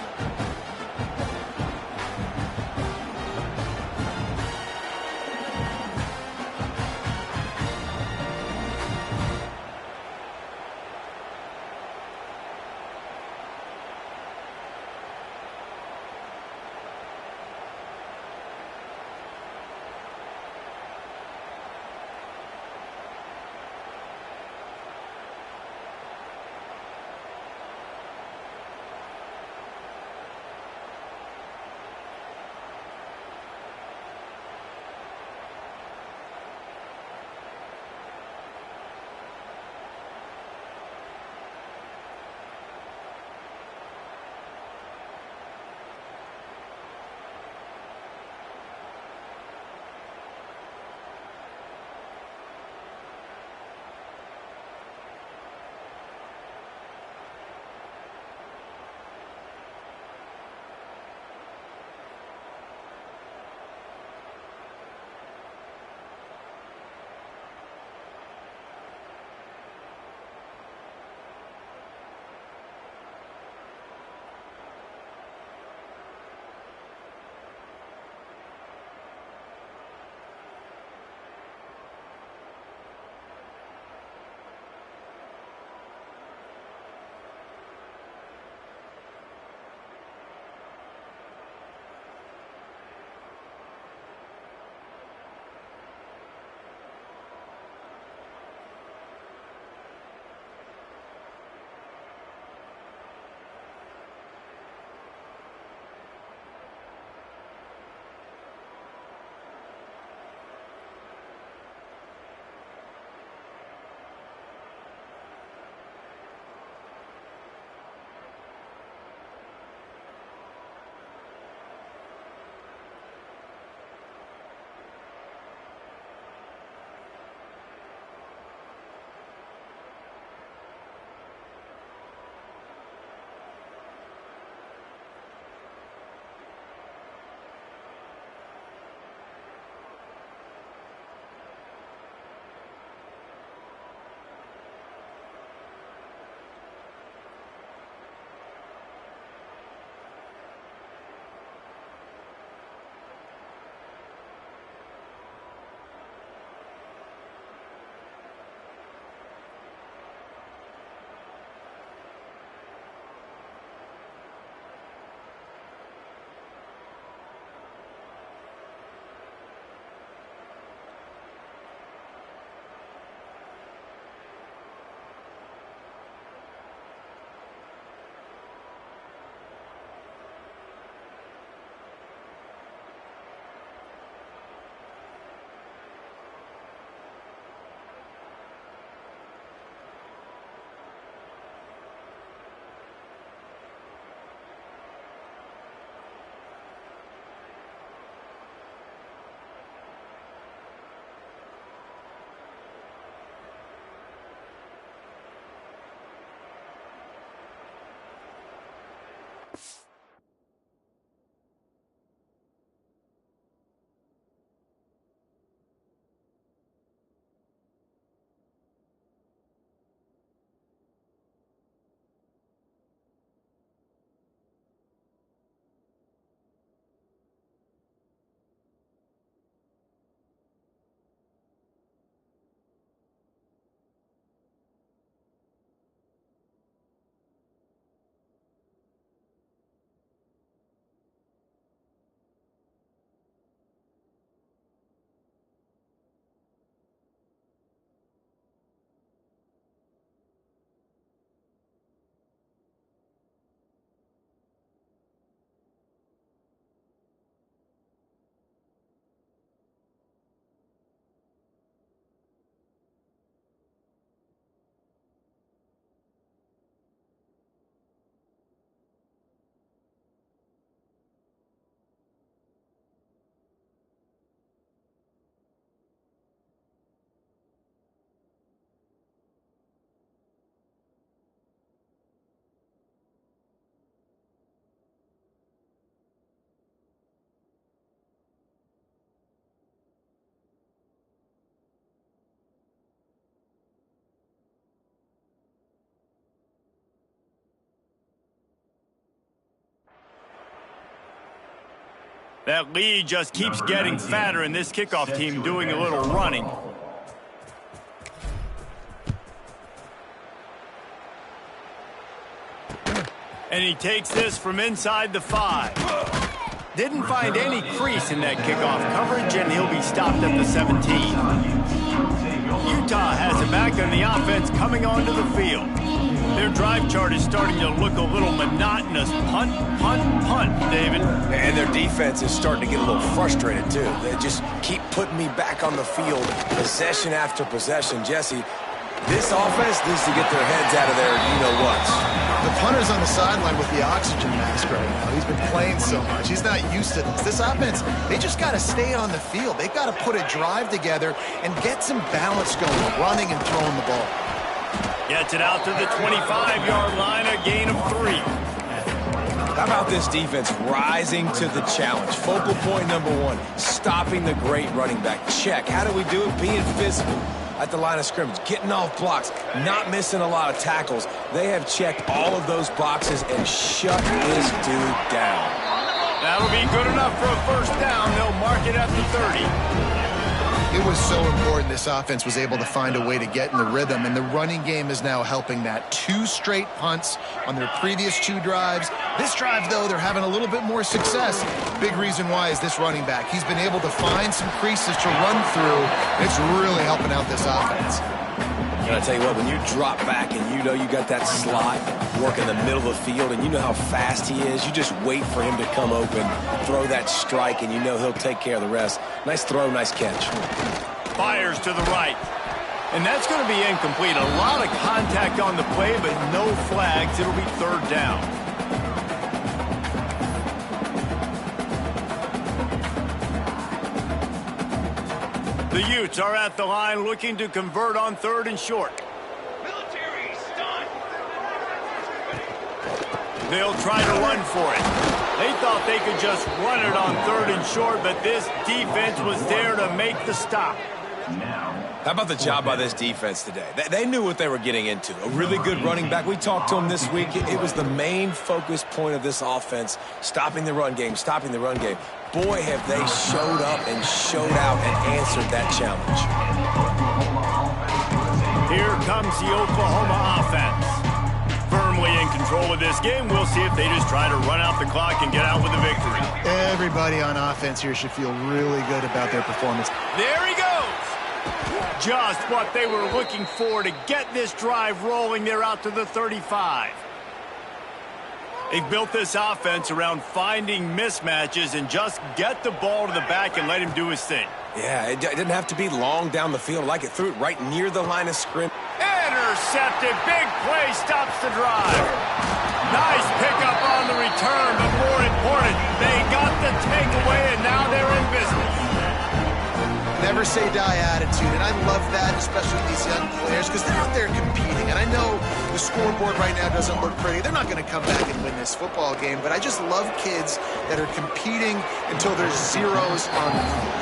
That lead just keeps getting fatter, and this kickoff team doing a little running. And he takes this from inside the 5. Didn't find any crease in that kickoff coverage, and he'll be stopped at the 17. Utah has it back on the offense coming onto the field. Their drive chart is starting to look a little monotonous. Punt, punt, punt, David. And their defense is starting to get a little frustrated, too. They just keep putting me back on the field, possession after possession. Jesse, this offense needs to get their heads out of their you-know-whats. The punter's on the sideline with the oxygen mask right now. He's been playing so much. He's not used to this. This offense, they just got to stay on the field. They've got to put a drive together and get some balance going, running and throwing the ball. Gets it out to the 25-yard line, a gain of 3. How about this defense rising to the challenge? Focal point number 1, stopping the great running back. Check. How do we do it? Being physical at the line of scrimmage, getting off blocks, not missing a lot of tackles. They have checked all of those boxes and shut this dude down. That'll be good enough for a first down. They'll mark it at the 30. It was so important this offense was able to find a way to get in the rhythm, and the running game is now helping that. 2 straight punts on their previous 2 drives. This drive, though, they're having a little bit more success. Big reason why is this running back. He's been able to find some creases to run through. It's really helping out this offense. And I tell you what, when you drop back and you know you got that slot work in the middle of the field and you know how fast he is, you just wait for him to come open, throw that strike, and you know he'll take care of the rest. Nice throw, nice catch. Fires to the right. And that's going to be incomplete. A lot of contact on the play, but no flags. It'll be third down. The Utes are at the line looking to convert on 3rd and short. Military stunt. They'll try to run for it. They thought they could just run it on 3rd and short, but this defense was there to make the stop. How about the job by this defense today? They knew what they were getting into. A really good running back. We talked to him this week. It was the main focus point of this offense, stopping the run game, stopping the run game. Boy, have they showed up and showed out and answered that challenge. Here comes the Oklahoma offense. Firmly in control of this game. We'll see if they just try to run out the clock and get out with a victory. Everybody on offense here should feel really good about their performance. There he goes. Just what they were looking for to get this drive rolling. They're out to the 35. They've built this offense around finding mismatches and just get the ball to the back and let him do his thing. Yeah, it didn't have to be long down the field. Like it threw it right near the line of scrimmage. Intercepted. Big play stops the drive. Nice pickup on the return, but more important, they got the takeaway, and now they're in business. Never say die attitude, and I love that, especially with these young players, because they're out there competing. And I know the scoreboard right now doesn't look pretty. They're not going to come back and win this football game, but I just love kids that are competing until there's zeros on the field.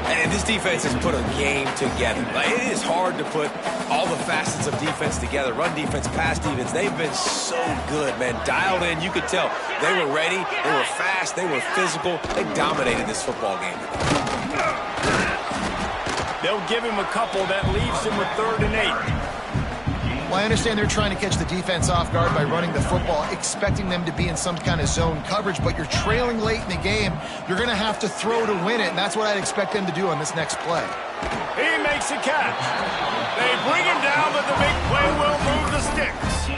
And this defense has put a game together. Like, it is hard to put all the facets of defense together. Run defense, pass defense. They've been so good, man. Dialed in. You could tell they were ready. They were fast. They were physical. They dominated this football game. They'll give him a couple. That leaves him with 3rd and 8. Well, I understand they're trying to catch the defense off guard by running the football, expecting them to be in some kind of zone coverage, but you're trailing late in the game. You're going to have to throw to win it, and that's what I'd expect them to do on this next play. He makes a catch. They bring him down, but the big play will move the sticks.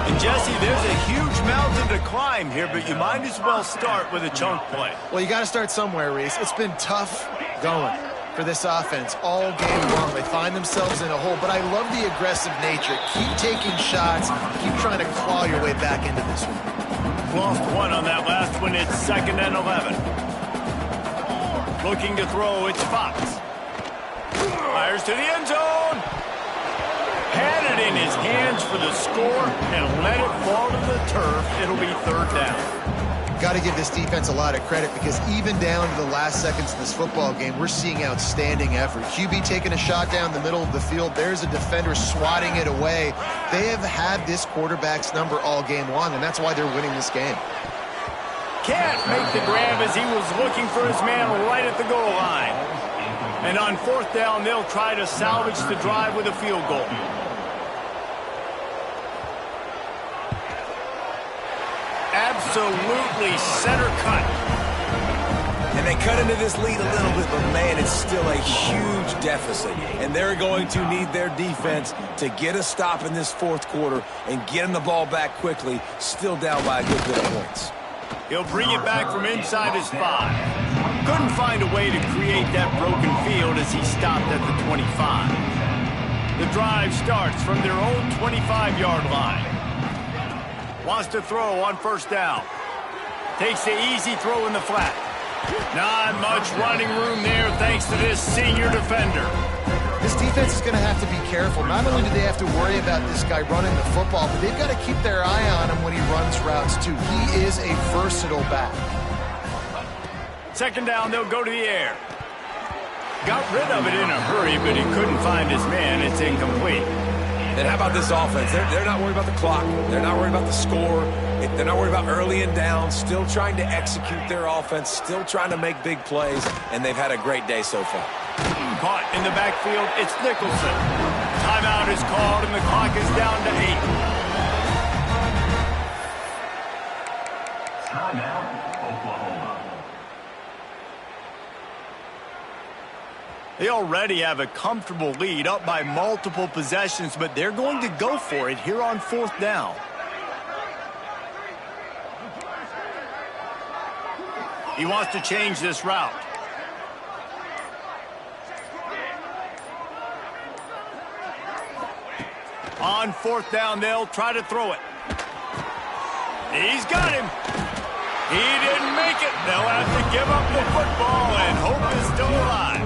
And Jesse, there's a huge mountain to climb here, but you might as well start with a chunk play. Well, you got to start somewhere, Reese. It's been tough going for this offense all game long. They find themselves in a hole, but I love the aggressive nature. Keep taking shots. Keep trying to claw your way back into this one. Lost one on that last one. It's 2nd and 11. Looking to throw. It's Fox. Fires to the end zone. Had it in his hands for the score and let it fall to the turf. It'll be 3rd down. Got to give this defense a lot of credit, because even down to the last seconds of this football game, we're seeing outstanding effort. QB taking a shot down the middle of the field. There's a defender swatting it away. They have had this quarterback's number all game long, and that's why they're winning this game. Can't make the grab as he was looking for his man right at the goal line. And on fourth down, they'll try to salvage the drive with a field goal. Absolutely center cut. And they cut into this lead a little bit, but, man, it's still a huge deficit. And they're going to need their defense to get a stop in this fourth quarter and getting the ball back quickly, still down by a good bit of points. He'll bring it back from inside his 5. Couldn't find a way to create that broken field as he stopped at the 25. The drive starts from their own 25-yard line. Wants to throw on first down. Takes the easy throw in the flat. Not much running room there thanks to this senior defender. This defense is going to have to be careful. Not only do they have to worry about this guy running the football, but they've got to keep their eye on him when he runs routes too. He is a versatile back. Second down, they'll go to the air. Got rid of it in a hurry, but he couldn't find his man. It's incomplete. And how about this offense? They're not worried about the clock. They're not worried about the score. They're not worried about early and down. Still trying to execute their offense. Still trying to make big plays. And they've had a great day so far. Caught in the backfield, it's Nicholson. Timeout is called, and the clock is down to 8. Timeout, Oklahoma. They already have a comfortable lead, up by multiple possessions, but they're going to go for it here on fourth down. He wants to change this route. On fourth down, they'll try to throw it. He's got him. He didn't make it. They'll have to give up the football, and hope is still alive.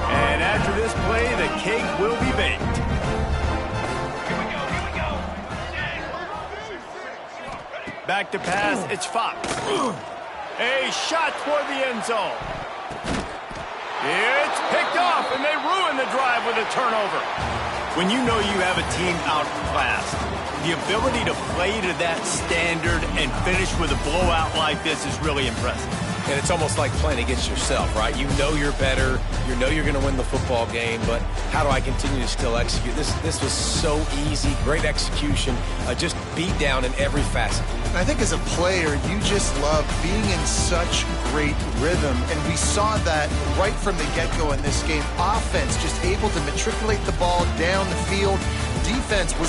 And after this play, the cake will be baked. Back to pass, it's Fox. A shot toward the end zone. It's picked off, and they ruin the drive with a turnover. When you know you have a team outclassed, the ability to play to that standard and finish with a blowout like this is really impressive. And it's almost like playing against yourself, right? You know you're better. You know you're going to win the football game, but how do I continue to still execute? This was so easy. Great execution. Just beat down in every facet. And I think as a player, you just love being in such great rhythm. And we saw that right from the get-go in this game. Offense just able to matriculate the ball down the field. Defense was